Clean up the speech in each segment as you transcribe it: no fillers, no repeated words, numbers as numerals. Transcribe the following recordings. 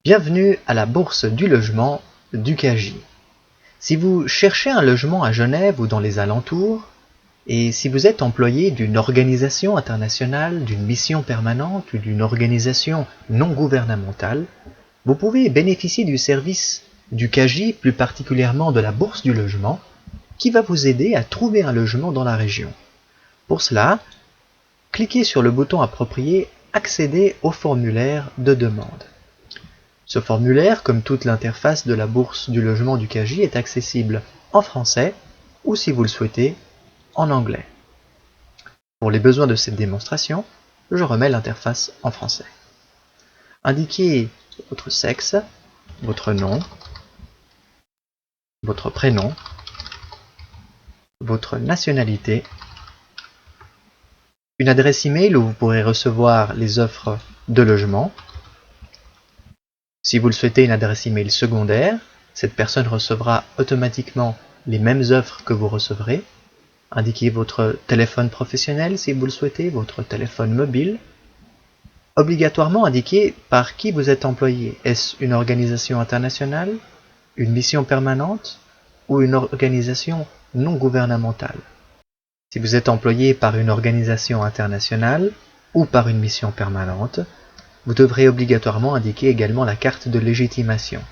Bienvenue à la Bourse du logement d'UQAJ. Si vous cherchez un logement à Genève ou dans les alentours, et si vous êtes employé d'une organisation internationale, d'une mission permanente ou d'une organisation non gouvernementale, vous pouvez bénéficier du service d'UQAJ, plus particulièrement de la Bourse du logement, qui va vous aider à trouver un logement dans la région. Pour cela, cliquez sur le bouton approprié « Accéder au formulaire de demande ». Ce formulaire, comme toute l'interface de la Bourse du logement d'UQAJ, est accessible en français ou, si vous le souhaitez, en anglais. Pour les besoins de cette démonstration, je remets l'interface en français. Indiquez votre sexe, votre nom, votre prénom, votre nationalité, une adresse email où vous pourrez recevoir les offres de logement. Si vous le souhaitez, une adresse email secondaire, cette personne recevra automatiquement les mêmes offres que vous recevrez. Indiquez votre téléphone professionnel si vous le souhaitez, votre téléphone mobile. Obligatoirement indiquez par qui vous êtes employé. Est-ce une organisation internationale, une mission permanente ou une organisation non gouvernementale? Si vous êtes employé par une organisation internationale ou par une mission permanente, vous devrez obligatoirement indiquer également la carte de légitimation.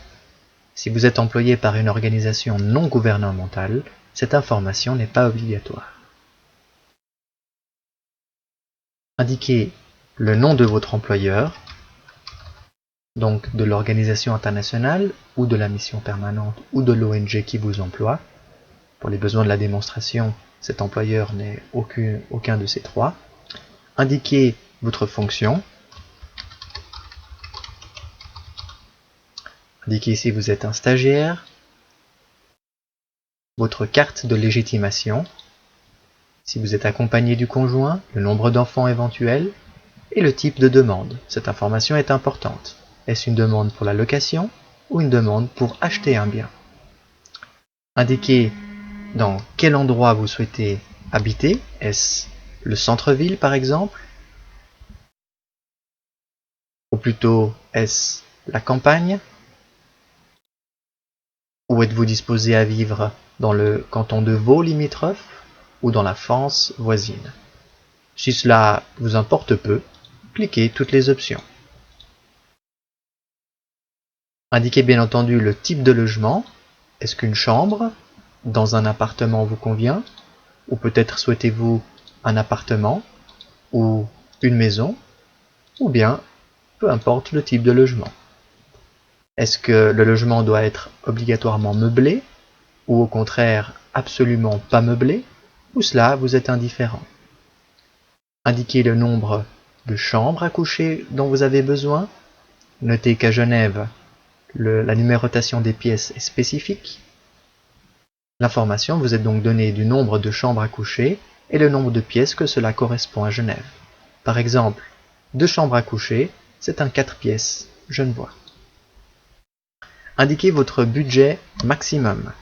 Si vous êtes employé par une organisation non gouvernementale, cette information n'est pas obligatoire. Indiquez le nom de votre employeur, donc de l'organisation internationale ou de la mission permanente ou de l'ONG qui vous emploie. Pour les besoins de la démonstration, cet employeur n'est aucun de ces trois. Indiquez votre fonction. Indiquez si vous êtes un stagiaire, votre carte de légitimation, si vous êtes accompagné du conjoint, le nombre d'enfants éventuels et le type de demande. Cette information est importante. Est-ce une demande pour la location ou une demande pour acheter un bien? Indiquez dans quel endroit vous souhaitez habiter. Est-ce le centre-ville par exemple? Ou plutôt, est-ce la campagne? Ou êtes-vous disposé à vivre dans le canton de Vaud limitrophe ou dans la France voisine? Si cela vous importe peu, cliquez toutes les options. Indiquez bien entendu le type de logement. Est-ce qu'une chambre dans un appartement vous convient? Ou peut-être souhaitez-vous un appartement ou une maison? Ou bien, peu importe le type de logement. Est-ce que le logement doit être obligatoirement meublé ou au contraire absolument pas meublé? Ou cela vous est indifférent? Indiquez le nombre de chambres à coucher dont vous avez besoin. Notez qu'à Genève, la numérotation des pièces est spécifique. L'information vous est donc donnée du nombre de chambres à coucher et le nombre de pièces que cela correspond à Genève. Par exemple, 2 chambres à coucher, c'est un 4 pièces genevois. Indiquez votre budget maximum.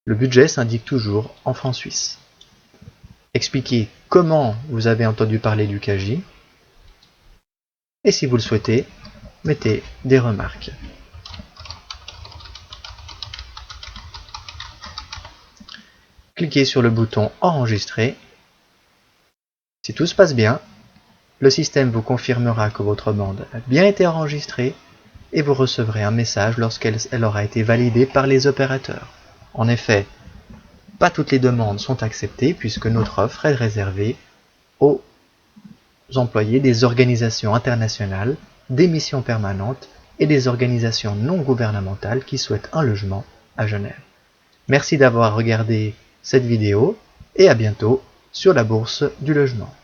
Le budget s'indique toujours en francs suisses. Expliquez comment vous avez entendu parler d'UQAJ. Et si vous le souhaitez, mettez des remarques. Cliquez sur le bouton Enregistrer. Si tout se passe bien, le système vous confirmera que votre demande a bien été enregistrée et vous recevrez un message lorsqu'elle aura été validée par les opérateurs. En effet, pas toutes les demandes sont acceptées puisque notre offre est réservée aux employés des organisations internationales, des missions permanentes et des organisations non gouvernementales qui souhaitent un logement à Genève. Merci d'avoir regardé cette vidéo et à bientôt sur la Bourse du logement.